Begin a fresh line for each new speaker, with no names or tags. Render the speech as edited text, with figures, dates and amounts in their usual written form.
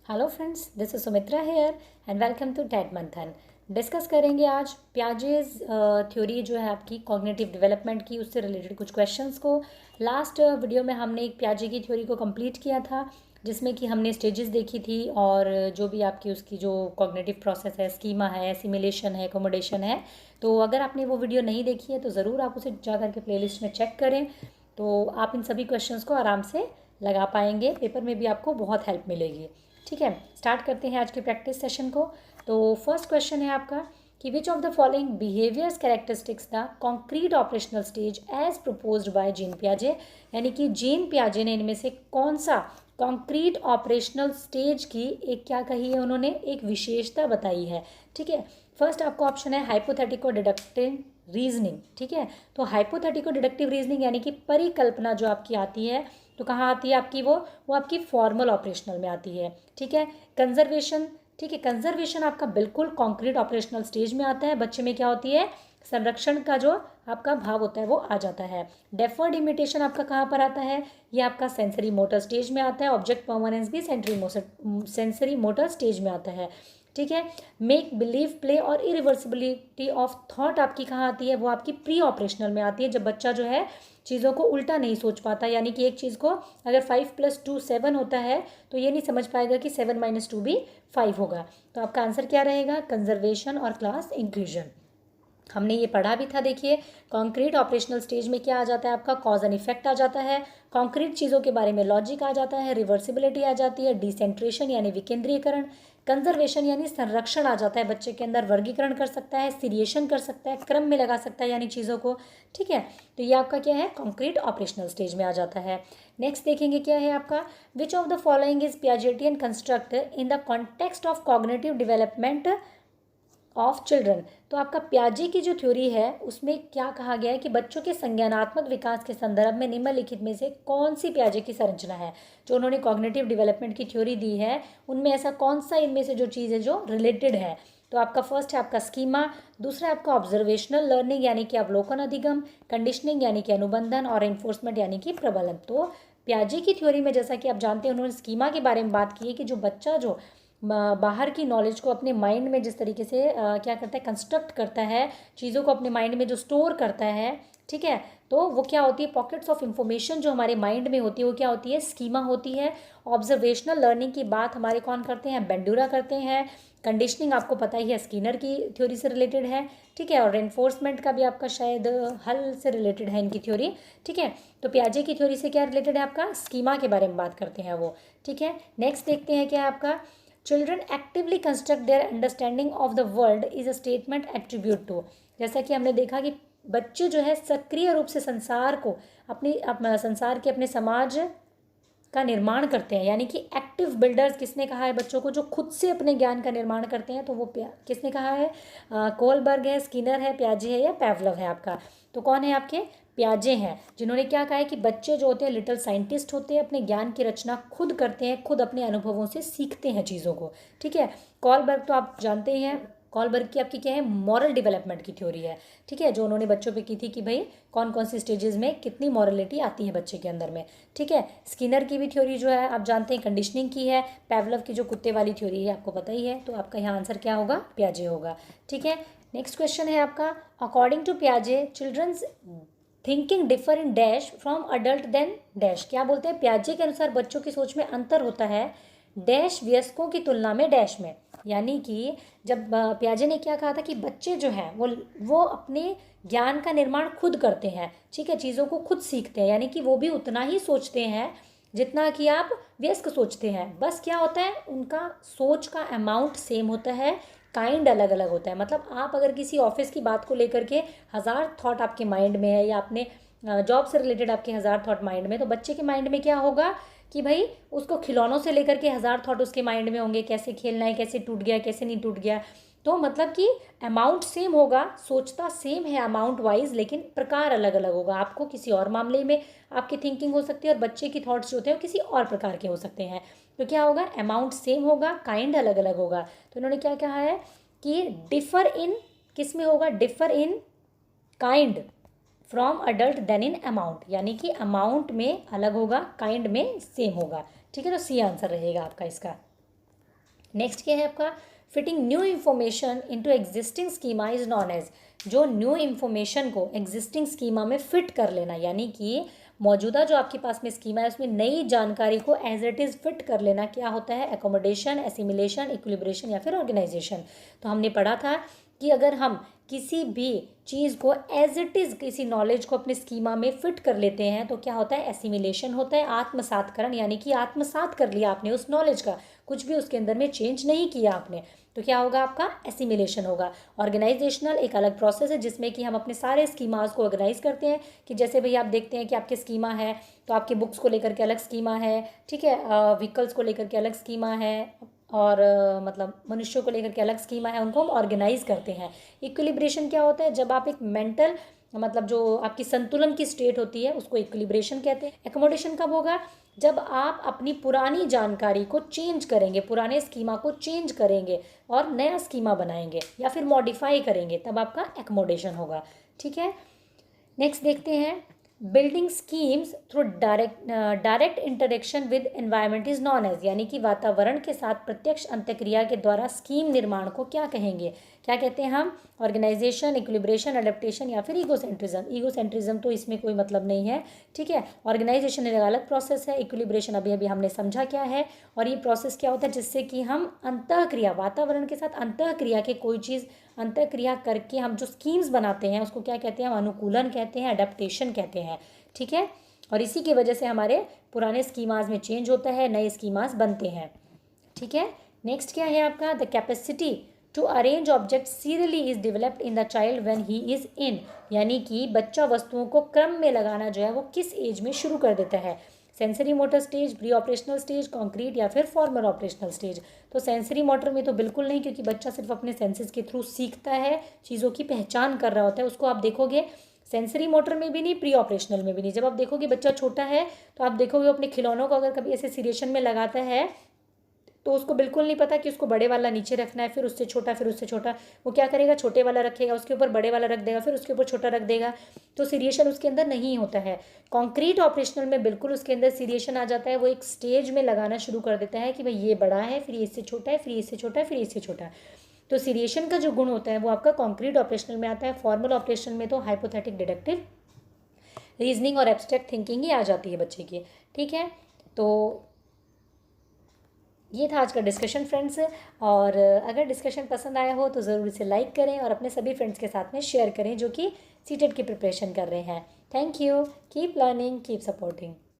Hello friends, this is Sumitra here and welcome to Ted Manthan. Discuss करेंगे आज पियाजेज theory जो है आपकी कॉग्निटिव डेवलपमेंट की, उससे रिलेटेड कुछ क्वेश्चंस को। लास्ट वीडियो में हमने एक पियाजे की थ्योरी को कंप्लीट किया था, जिसमें कि हमने स्टेजेस देखी थी और जो भी आपकी उसकी जो कॉग्निटिव प्रोसेस है, स्कीमा है, एसिमिलेशन है, एकोमोडेशन है। तो अगर आपने वो वीडियो नहीं देखी है तो ज़रूर आप उसे जा करके प्लेलिस्ट में चेक करें, तो आप इन सभी क्वेश्चंस को आराम से लगा पाएंगे। पेपर में भी आपको बहुत हेल्प मिलेगी। ठीक है, स्टार्ट करते हैं आज के प्रैक्टिस सेशन को। तो फर्स्ट क्वेश्चन है आपका कि which of the following behaviours characteristics the concrete operational stage as proposed by Jean पियाजे, यानी कि जीन पियाजे ने इनमें से कौन सा कॉन्क्रीट ऑपरेशनल स्टेज की एक क्या कही है, उन्होंने एक विशेषता बताई है। ठीक है, फर्स्ट आपको ऑप्शन है हाइपोथेटिको डिडक्टिव रीजनिंग। ठीक है, तो हाइपोथेटिको डिडक्टिव रीजनिंग यानी कि परिकल्पना जो आपकी आती है, तो कहाँ आती है आपकी वो आपकी फॉर्मल ऑपरेशनल में आती है। ठीक है, कंजर्वेशन। ठीक है, कंजर्वेशन आपका बिल्कुल कॉन्क्रीट ऑपरेशनल स्टेज में आता है। बच्चे में क्या होती है, संरक्षण का जो आपका भाव होता है वो आ जाता है। डेफर्ड इमिटेशन आपका कहाँ पर आता है, ये आपका सेंसरी मोटर स्टेज में आता है। ऑब्जेक्ट परमानेंस भी सेंसरी मोटर स्टेज में आता है। ठीक है, मेक बिलीव प्ले और इरिवर्सिबिलिटी ऑफ थॉट आपकी कहाँ आती है, वो आपकी प्री ऑपरेशनल में आती है, जब बच्चा जो है चीज़ों को उल्टा नहीं सोच पाता। यानी कि एक चीज़ को अगर 5 + 2 7 होता है तो ये नहीं समझ पाएगा कि 7 - 2 भी 5 होगा। तो आपका आंसर क्या रहेगा, कंजर्वेशन और क्लास इंक्लूजन। हमने ये पढ़ा भी था। देखिए, कॉन्क्रीट ऑपरेशनल स्टेज में क्या आ जाता है आपका, कॉज एंड इफेक्ट आ जाता है। कॉन्क्रीट चीज़ों के बारे में लॉजिक आ जाता है, रिवर्सिबिलिटी आ जाती है, डिसेंट्रेशन यानी विकेंद्रीकरण, कंजर्वेशन यानी संरक्षण आ जाता है, बच्चे के अंदर वर्गीकरण कर सकता है, सीरिएशन कर सकता है, क्रम में लगा सकता है यानी चीज़ों को। ठीक है, तो ये आपका क्या है, कॉन्क्रीट ऑपरेशनल स्टेज में आ जाता है। नेक्स्ट देखेंगे क्या है आपका, which of the following is Piagetian construct in the context of cognitive development of children. तो आपका पियाजे की जो थ्योरी है उसमें क्या कहा गया है कि बच्चों के संज्ञानात्मक विकास के संदर्भ में निम्नलिखित में से कौन सी पियाजे की संरचना है। जो उन्होंने कॉग्निटिव डेवलपमेंट की थ्योरी दी है उनमें ऐसा कौन सा इनमें से जो चीज़ है जो रिलेटेड है। तो आपका फर्स्ट है आपका स्कीमा, दूसरा है आपका ऑब्जर्वेशनल लर्निंग यानी कि अवलोकन अधिगम, कंडीशनिंग यानी कि अनुबंधन, और एनफोर्समेंट यानी कि प्रबलन। तो पियाजे की थ्योरी में जैसा कि आप जानते हैं उन्होंने स्कीमा के बारे में बात की है कि जो बच्चा जो बाहर की नॉलेज को अपने माइंड में जिस तरीके से क्या करता है, कंस्ट्रक्ट करता है, चीज़ों को अपने माइंड में जो स्टोर करता है। ठीक है, तो वो क्या होती है, पॉकेट्स ऑफ इंफॉर्मेशन जो हमारे माइंड में होती है वो क्या होती है, स्कीमा होती है। ऑब्जर्वेशनल लर्निंग की बात हमारे कौन करते हैं, बेंडूरा करते हैं। कंडीशनिंग आपको पता ही है, स्किनर की थ्योरी से रिलेटेड है। ठीक है, और एनफोर्समेंट का भी आपका शायद हल से रिलेटेड है इनकी थ्योरी। ठीक है, तो पियाजे की थ्योरी से क्या रिलेटेड है आपका, स्कीमा के बारे में बात करते हैं वो। ठीक है, नेक्स्ट देखते हैं क्या है आपका, children actively construct their understanding of the world is a statement attribute to. जैसा कि हमने देखा कि बच्चे जो है सक्रिय रूप से संसार को संसार के अपने समाज का निर्माण करते हैं, यानी कि एक्टिव बिल्डर्स किसने कहा है बच्चों को, जो खुद से अपने ज्ञान का निर्माण करते हैं, तो वो किसने कहा है, कोलबर्ग है, स्किनर है, पियाजे है या पैवलव है आपका। तो कौन है आपके, पियाजे हैं, जिन्होंने क्या कहा है कि बच्चे जो होते हैं लिटिल साइंटिस्ट होते हैं, अपने ज्ञान की रचना खुद करते हैं, खुद अपने अनुभवों से सीखते हैं चीज़ों को। ठीक है, कोलबर्ग तो आप जानते ही हैं, कॉलबर्ग की आपकी क्या है, मॉरल डेवलपमेंट की थ्योरी है। ठीक है, जो उन्होंने बच्चों पे की थी कि भाई कौन कौन सी स्टेजेस में कितनी मॉरलिटी आती है बच्चे के अंदर में। ठीक है, स्किनर की भी थ्योरी जो है आप जानते हैं कंडीशनिंग की है। पैवलव की जो कुत्ते वाली थ्योरी है आपको पता ही है, तो आपका यहाँ आंसर क्या होगा, पियाजे होगा। ठीक है, नेक्स्ट क्वेश्चन है आपका, अकॉर्डिंग टू पियाजे children's thinking differ in dash from adult then dash. क्या बोलते हैं, पियाजे के अनुसार बच्चों की सोच में अंतर होता है डैश वयस्कों की तुलना में डैश में। यानी कि जब पियाजे ने क्या कहा था कि बच्चे जो हैं वो अपने ज्ञान का निर्माण खुद करते हैं। ठीक है, चीज़ों को खुद सीखते हैं, यानी कि वो भी उतना ही सोचते हैं जितना कि आप वयस्क सोचते हैं। बस क्या होता है, उनका सोच का अमाउंट सेम होता है, काइंड अलग अलग होता है। मतलब आप अगर किसी ऑफिस की बात को लेकर के 1000 थॉट आपके माइंड में है, या अपने जॉब से रिलेटेड आपके 1000 थॉट माइंड में, तो बच्चे के माइंड में क्या होगा कि भाई उसको खिलौनों से लेकर के 1000 थॉट उसके माइंड में होंगे, कैसे खेलना है, कैसे टूट गया, कैसे नहीं टूट गया। तो मतलब कि अमाउंट सेम होगा, सोचता सेम है अमाउंट वाइज, लेकिन प्रकार अलग अलग होगा। आपको किसी और मामले में आपकी थिंकिंग हो सकती है और बच्चे की थॉट्स जो होते हैं वो किसी और प्रकार के हो सकते हैं। तो क्या होगा, अमाउंट सेम होगा, काइंड अलग अलग होगा। तो इन्होंने क्या कहा है कि डिफर इन किस में होगा, differ in kind from adult than in amount, यानी कि अमाउंट में अलग होगा, काइंड में सेम होगा। ठीक है, तो सी आंसर रहेगा आपका इसका। नेक्स्ट क्या है आपका, fitting new information into existing schema is known as, जो न्यू इन्फॉर्मेशन को एग्जिस्टिंग स्कीमा में फिट कर लेना, यानी कि मौजूदा जो आपके पास में स्कीमा है उसमें नई जानकारी को एज इट इज़ फिट कर लेना क्या होता है, एकोमोडेशन, एसिमिलेशन, इक्विलिब्रेशन या फिर ऑर्गेनाइजेशन। तो हमने पढ़ा था कि अगर हम किसी भी चीज़ को एज इट इज़ किसी नॉलेज को अपने स्कीमा में फिट कर लेते हैं तो क्या होता है, एसिमिलेशन होता है, आत्मसातकरण, यानी कि आत्मसात कर लिया आपने उस नॉलेज का, कुछ भी उसके अंदर में चेंज नहीं किया आपने, तो क्या होगा आपका, एसिमिलेशन होगा। ऑर्गेनाइजेशनल एक अलग प्रोसेस है जिसमें कि हम अपने सारे स्कीमास को ऑर्गेनाइज करते हैं, कि जैसे भाई आप देखते हैं कि आपके स्कीमा है तो आपके बुक्स को लेकर के अलग स्कीमा है, ठीक है, व्हीकल्स को लेकर के अलग स्कीमा है, और मतलब मनुष्यों को लेकर के अलग स्कीमा है, उनको हम ऑर्गेनाइज करते हैं। इक्विलिब्रेशन क्या होता है, जब आप एक मेंटल मतलब जो आपकी संतुलन की स्टेट होती है उसको इक्विलिब्रेशन कहते हैं। एकोमोडेशन कब होगा, जब आप अपनी पुरानी जानकारी को चेंज करेंगे, पुराने स्कीमा को चेंज करेंगे और नया स्कीमा बनाएंगे या फिर मॉडिफाई करेंगे, तब आपका एकोमोडेशन होगा। ठीक है, नेक्स्ट देखते हैं, building schemes through direct interaction with environment is known as, यानी कि वातावरण के साथ प्रत्यक्ष अंतःक्रिया के द्वारा स्कीम निर्माण को क्या कहेंगे, क्या कहते हैं हम, ऑर्गेनाइजेशन, इक्विलिब्रेशन, अडेप्टेशन या फिर ईगोसेंट्रिज्म। ईगोसेंट्रिज्म तो इसमें कोई मतलब नहीं है, ठीक है। ऑर्गेनाइजेशन एक अलग प्रोसेस है, इक्विलिब्रेशन अभी अभी हमने समझा क्या है, और ये प्रोसेस क्या होता है जिससे कि हम अंतःक्रिया, वातावरण के साथ अंतःक्रिया के कोई चीज़ अंतःक्रिया करके हम जो स्कीम्स बनाते हैं उसको क्या कहते हैं, हम अनुकूलन कहते हैं, अडेप्टेशन कहते हैं, ठीक है। और इसी की वजह से हमारे पुराने स्कीमाज में चेंज होता है, नए स्कीमाज बनते हैं, ठीक है। नेक्स्ट क्या है आपका, the capacity to arrange object serially is developed in the child when he is in, यानी कि बच्चा वस्तुओं को क्रम में लगाना जो है वो किस एज में शुरू कर देता है, sensory motor stage, pre operational stage, concrete या फिर फॉर्मल ऑपरेशनल स्टेज। तो सेंसरी मोटर में तो बिल्कुल नहीं, क्योंकि बच्चा सिर्फ अपने सेंसेस के थ्रू सीखता है, चीज़ों की पहचान कर रहा होता है, उसको आप देखोगे सेंसरी मोटर में भी नहीं, प्री ऑपरेशनल में भी नहीं। जब आप देखोगे बच्चा छोटा है तो आप देखोगे अपने खिलौनों को अगर कभी ऐसे सीरिएशन में लगाता है तो उसको बिल्कुल नहीं पता कि उसको बड़े वाला नीचे रखना है, फिर उससे छोटा, फिर उससे छोटा, वो क्या करेगा, छोटे वाला रखेगा, उसके ऊपर बड़े वाला रख देगा, फिर उसके ऊपर छोटा रख देगा, तो सीरिएशन उसके अंदर नहीं होता है। कॉन्क्रीट ऑपरेशनल में बिल्कुल उसके अंदर सीरिएशन आ जाता है, वो एक स्टेज में लगाना शुरू कर देता है कि भाई ये बड़ा है, फिर ये इससे छोटा है, फिर ये इससे छोटा है, फिर इससे छोटा है। तो सीरिएशन का जो गुण होता है वो आपका कॉन्क्रीट ऑपरेशनल में आता है। फॉर्मल ऑपरेशन में तो हाइपोथेटिक, डिडक्टिव रीजनिंग और एब्स्ट्रैक्ट थिंकिंग ही आ जाती है बच्चे की, ठीक है। तो ये था आज का डिस्कशन फ्रेंड्स, और अगर डिस्कशन पसंद आया हो तो ज़रूर इसे लाइक करें और अपने सभी फ्रेंड्स के साथ में शेयर करें जो कि सीटेट की प्रिपरेशन कर रहे हैं। Thank you, keep learning, keep supporting.